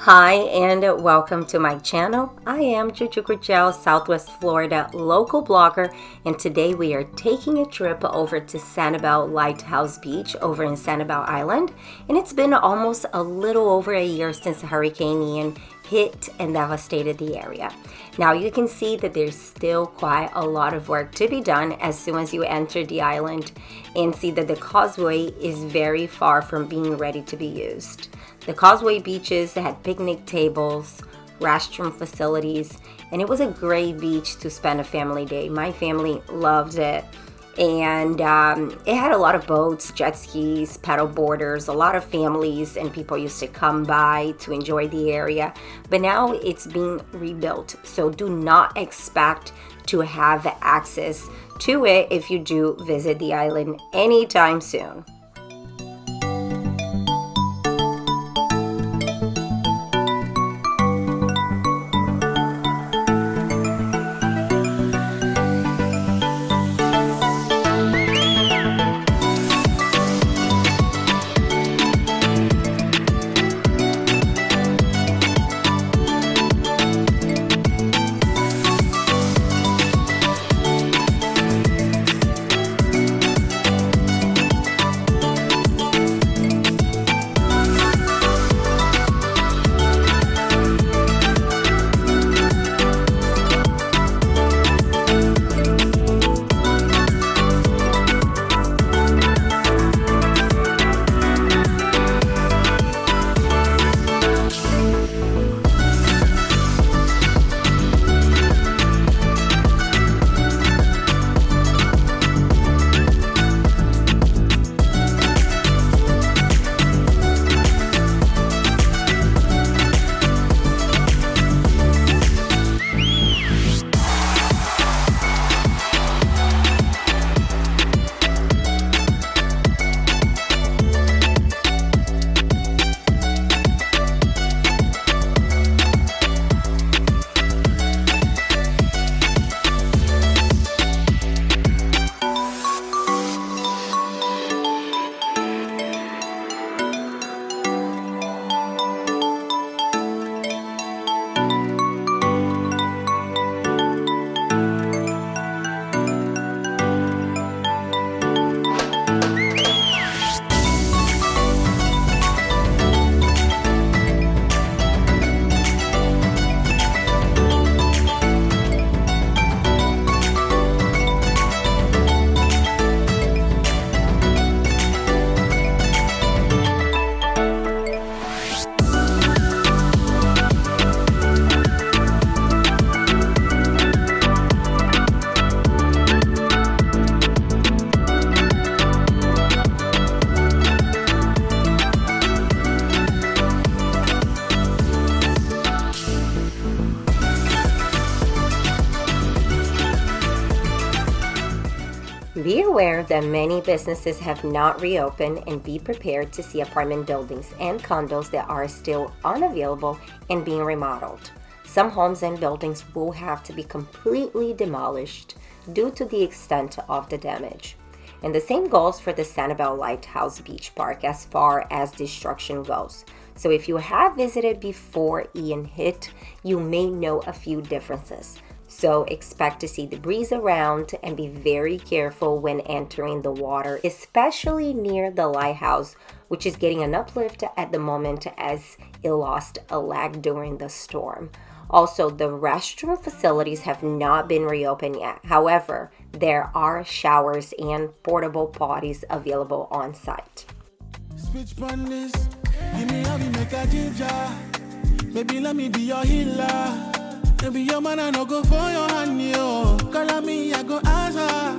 Hi and welcome to my channel. I am Judy, Southwest Florida local blogger, and today we are taking a trip over to Sanibel Lighthouse Beach over in Sanibel Island. And it's been almost a little over a year since Hurricane Ian hit and devastated the area. Now you can see that there's still quite a lot of work to be done as soon as you enter the island and see that the causeway is very far from being ready to be used. The causeway beaches had picnic tables, restroom facilities, and it was a great beach to spend a family day. My family loved it. And it had a lot of boats, jet skis, paddle boarders. A lot of families and people used to come by to enjoy the area. But now it's being rebuilt, so do not expect to have access to it if you do visit the island anytime soon. Be aware that many businesses have not reopened, and be prepared to see apartment buildings and condos that are still unavailable and being remodeled. Some homes and buildings will have to be completely demolished due to the extent of the damage. And the same goes for the Sanibel Lighthouse Beach Park as far as destruction goes. So if you have visited before Ian hit, you may know a few differences. So expect to see debris around and be very careful when entering the water, especially near the lighthouse, which is getting an uplift at the moment as it lost a leg during the storm. Also, the restroom facilities have not been reopened yet. However, there are showers and portable potties available on site. Switch on this, give me how we make a ginger. Baby, let me be your healer. Baby, your man, I no go for your hand, yo. Call on me, I go answer.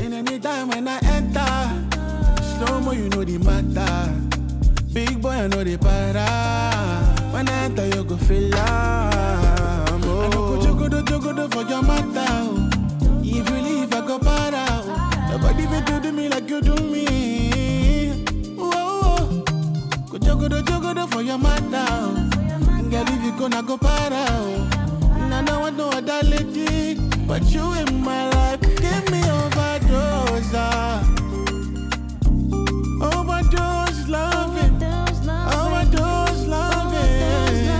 And anytime when I enter, slow-mo, you know the matter. Big boy, I know the para. When I enter, you go feel love. Oh. I no go jogodo for your matter. If you leave, I go para. Nobody will do me like you do me. Oh. Go jogodo for your matter. Girl, if you gonna go para. I don't want no other lady, but you in my life. Give me overdose, overdose loving, overdose loving.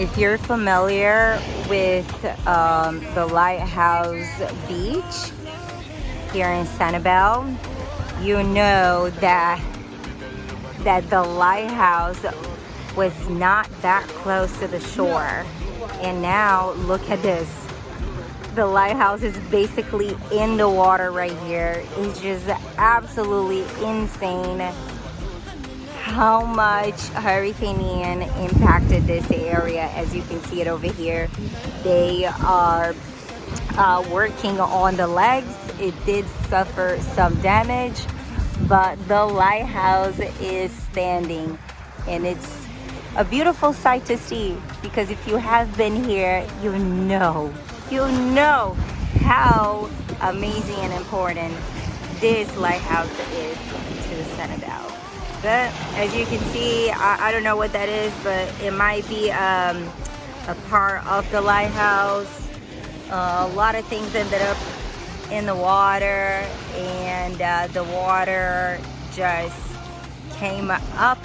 If you're familiar with the Lighthouse Beach here in Sanibel, you know that the lighthouse was not that close to the shore. And now look at this. The lighthouse is basically in the water right here. It's just absolutely insane how much Hurricane Ian impacted this area. As you can see it over here, they are working on the legs. It did suffer some damage, but the lighthouse is standing, and it's a beautiful sight to see, because if you have been here, you know how amazing and important this lighthouse is to Sanibel. But as you can see, I don't know what that is, but it might be a part of the lighthouse. A lot of things ended up in the water, and the water just came up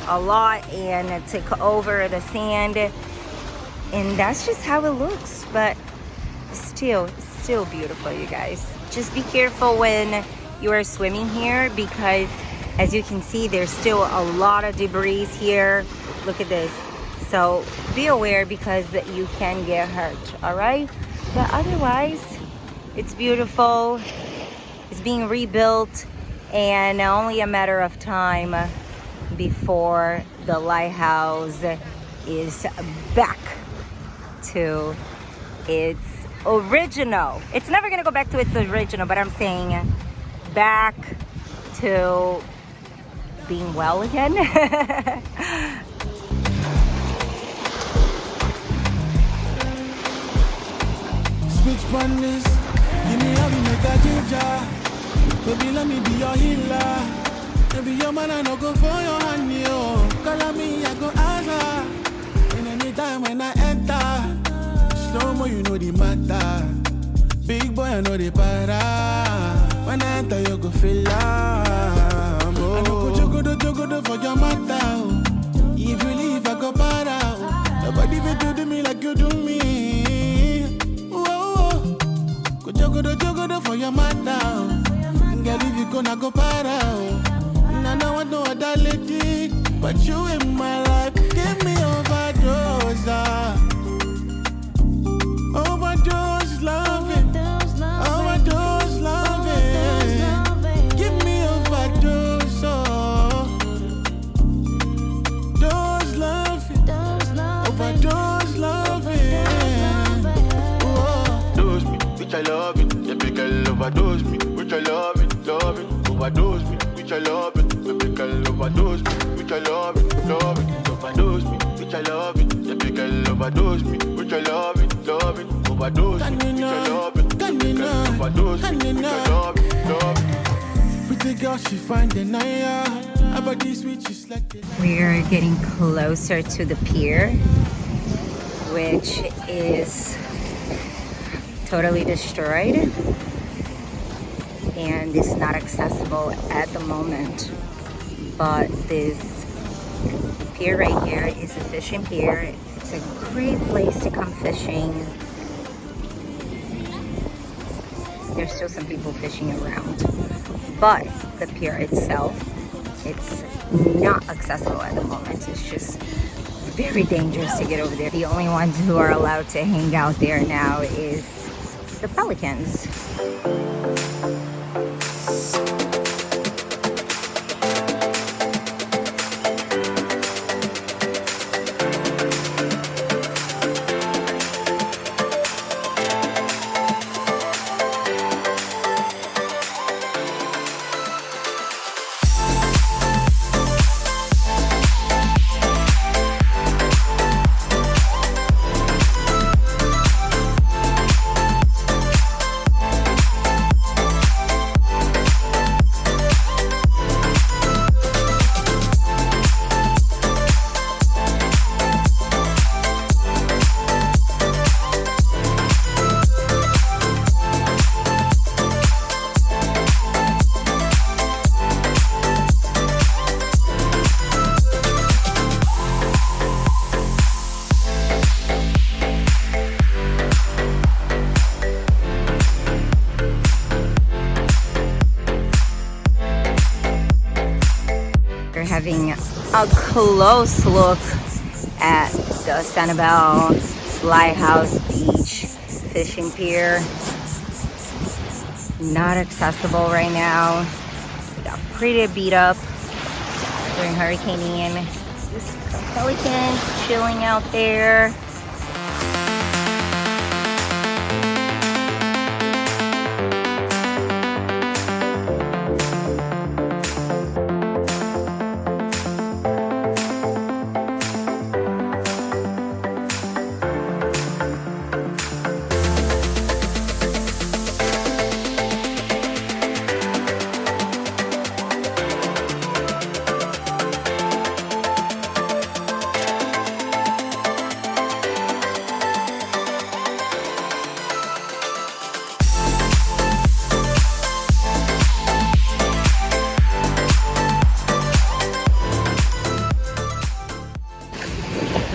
a lot and took over the sand, and that's just how it looks. But still beautiful, you guys. Just be careful when you are swimming here, because as you can see, there's still a lot of debris here. Look at this. So be aware, because you can get hurt. All right, but otherwise it's beautiful. It's being rebuilt, and only a matter of time before the lighthouse is back to its original. It's never gonna go back to its original, but I'm saying back to being well again. Switch on this, give me how we make a ginger. Baby, let me be your healer. Baby, your man, I no go for your hand, yo. Call on me, I go answer. And anytime when I enter, slow mo, you know the matter. Big boy, I know the para. When I enter, you go feel love. I no go jogodo for your matter. If you leave, I go para. Nobody will do me like you do me. Whoa, go jogodo for your matter. Girl, if you gonna go para. I don't want no other lady, but you in my life. Give me overdose, overdose loving, overdose loving. Give me overdose, dose loving, overdose loving. Dose me, which I love it. Yeah, big girl overdose me, which I love it, overdose me, which I love it. Baby girl overdose me, which I love it, overdose me, which I love it. Yeah, baby girl overdose me, which I love it, overdose me, which I love it. Baby girl overdose me, which I love it. Pretty girl, she find the naya. Her body sweet, she's like it. We're getting closer to the pier, which is totally destroyed and it's not accessible at the moment. But this pier right here is a fishing pier. It's a great place to come fishing. There's still some people fishing around, but the pier itself, it's not accessible at the moment. It's just very dangerous to get over there. The only ones who are allowed to hang out there now is the pelicans. we're having a close look at the Sanibel Lighthouse Beach fishing pier. Not accessible right now. Got pretty beat up during Hurricane Ian. Just some pelicans chilling out there.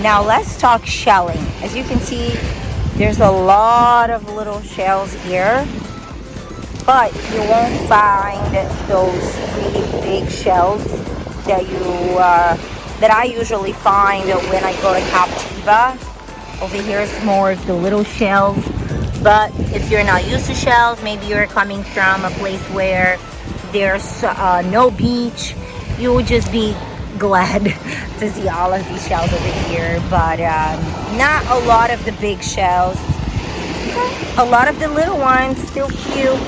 Now let's talk shelling. As you can see, there's a lot of little shells here, but you won't find those really big shells that that I usually find when I go to Captiva. Over here is more of the little shells, but if you're not used to shells, maybe you're coming from a place where there's no beach, you would just be glad to see all of these shells over here, but not a lot of the big shells. A lot of the little ones, still cute.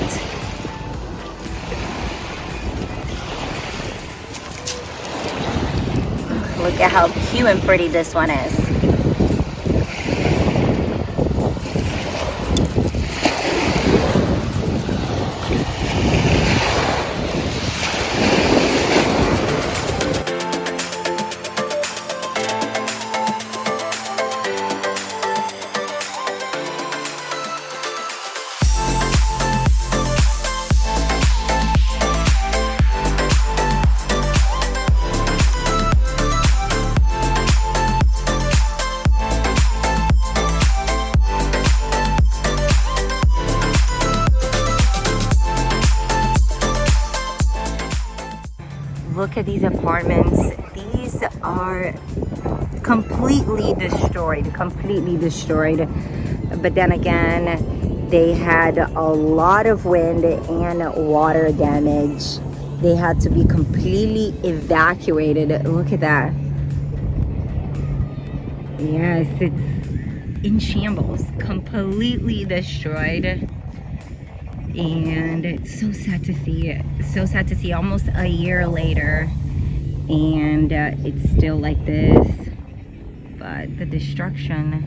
Look at how cute and pretty this one is. Look at these apartments. These are completely destroyed. But then again, they had a lot of wind and water damage. They had to be completely evacuated. Look at that. Yes, it's in shambles, completely destroyed. And it's so sad to see it. So sad to see almost a year later, and it's still like this. But the destruction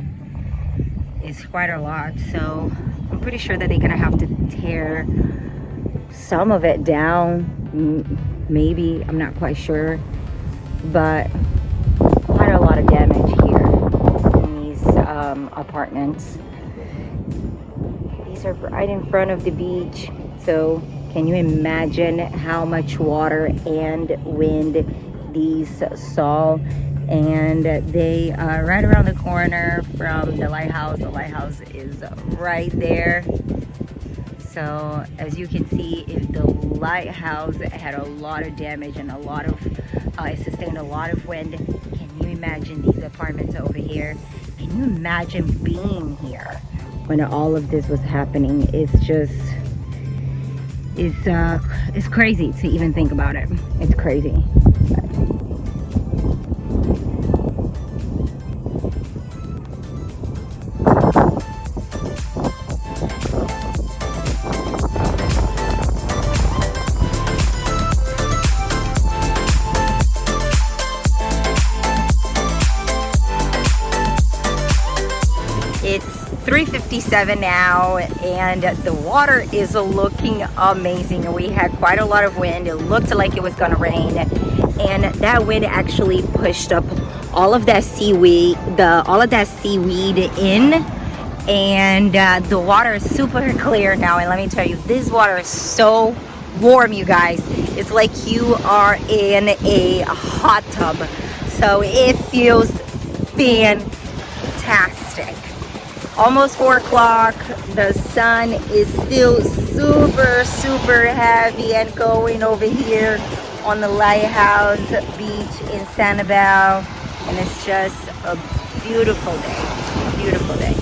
is quite a lot, so I'm pretty sure that they're gonna have to tear some of it down. Maybe, I'm not quite sure, but quite a lot of damage here in these apartments. Are right in front of the beach, so can you imagine how much water and wind these saw? And they are right around the corner from the lighthouse. The lighthouse is right there. So as you can see, if the lighthouse had a lot of damage and a lot of it sustained a lot of wind, can you imagine these apartments over here? Can you imagine being here when all of this was happening? It's just, it's crazy to even think about it. It's crazy. It's 3:57 now, and the water is looking amazing. We had quite a lot of wind. It looked like it was gonna rain, and that wind actually pushed up all of that seaweed, in, and the water is super clear now. And let me tell you, this water is so warm, you guys. It's like you are in a hot tub, so it feels fantastic. Almost 4 o'clock. The sun is still super heavy and going over here on the Lighthouse Beach in Sanibel, and it's just a beautiful day. Beautiful day.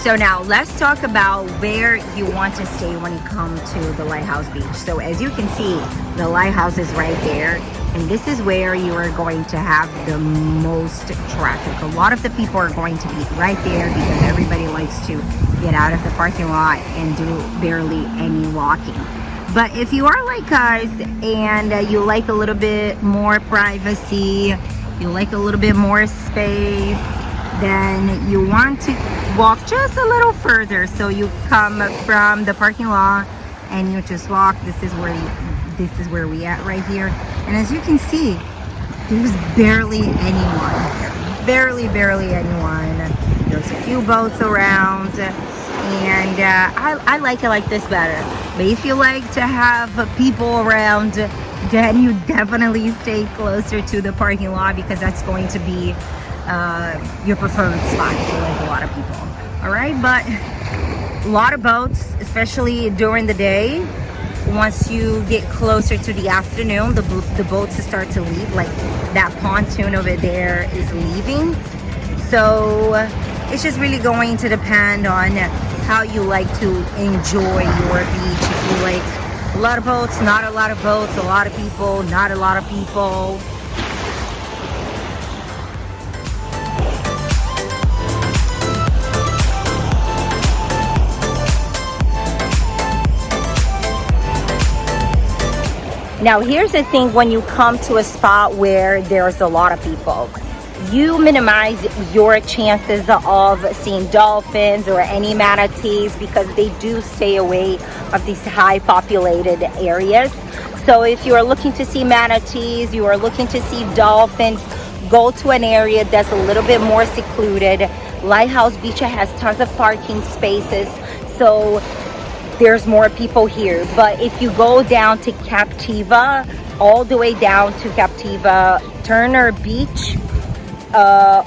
So now let's talk about where you want to stay when you come to the Lighthouse Beach. So as you can see, the lighthouse is right there, and this is where you are going to have the most traffic. A lot of the people are going to be right there because everybody likes to get out of the parking lot and do barely any walking. But if you are like us and you like a little bit more privacy, you like a little bit more space, then you want to walk just a little further. So you come from the parking lot and you just walk. This is where we at right here. And as you can see, there's barely anyone here. Barely anyone. There's a few boats around, and I like it like this better. But if you like to have people around, then you definitely stay closer to the parking lot because that's going to be your preferred spot for like a lot of people. All right, but a lot of boats, especially during the day. Once you get closer to the afternoon, the boats start to leave. Like that pontoon over there is leaving. So it's just really going to depend on how you like to enjoy your beach. If you like a lot of boats, not a lot of boats, a lot of people, not a lot of people. Now here's the thing, when you come to a spot where there's a lot of people, you minimize your chances of seeing dolphins or any manatees because they do stay away of these high populated areas. So if you are looking to see manatees, you are looking to see dolphins, go to an area that's a little bit more secluded. Lighthouse Beach has tons of parking spaces, so there's more people here. But if you go down to Captiva, all the way down to Captiva, Turner Beach,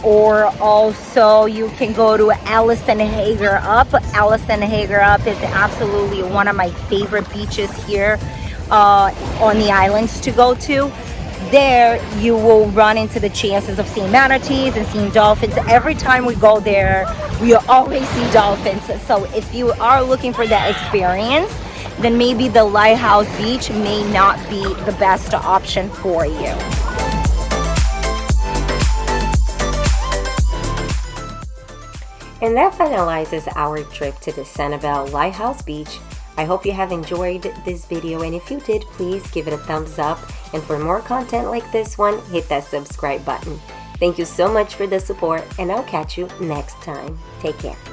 or also you can go to Allison Hager Up. Allison Hager Up is absolutely one of my favorite beaches here on the islands to go to. There you will run into the chances of seeing manatees and seeing dolphins. Every time we go there, we always see dolphins. So if you are looking for that experience, then maybe the Lighthouse Beach may not be the best option for you. And that finalizes our trip to the Sanibel Lighthouse Beach. I hope you have enjoyed this video, and if you did, please give it a thumbs up. And for more content like this one, hit that subscribe button. Thank you so much for the support, and I'll catch you next time. Take care.